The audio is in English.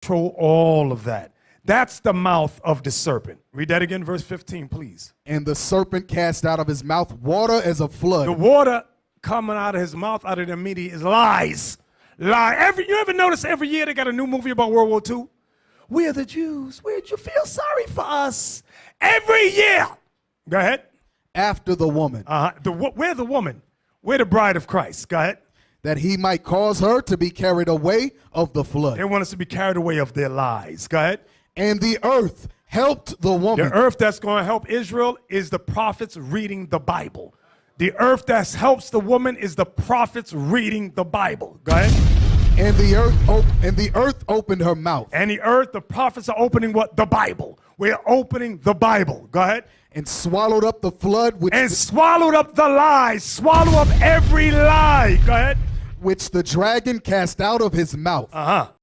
control all of that. That's the mouth of the serpent. Read that again, verse 15, please. And the serpent cast out of his mouth water as a flood. The water coming out of his mouth, out of the meaty, is lies. Lie. You ever notice every year they got a new movie about World War II? We're the Jews. Where'd you feel sorry for us? Every year. Go ahead. After the woman. We're the woman. We're the bride of Christ. Go ahead. That he might cause her to be carried away of the flood. They want us to be carried away of their lies. Go ahead. And the earth helped the woman. The earth that's going to help Israel is the prophets reading the Bible. The earth that helps the woman is the prophets reading the Bible. Go ahead. And the earth opened her mouth. And the earth, the prophets are opening what? The Bible. We're opening the Bible. Go ahead. And swallowed up the flood. Swallowed up the lies. Swallow up every lie. Go ahead. Which the dragon cast out of his mouth.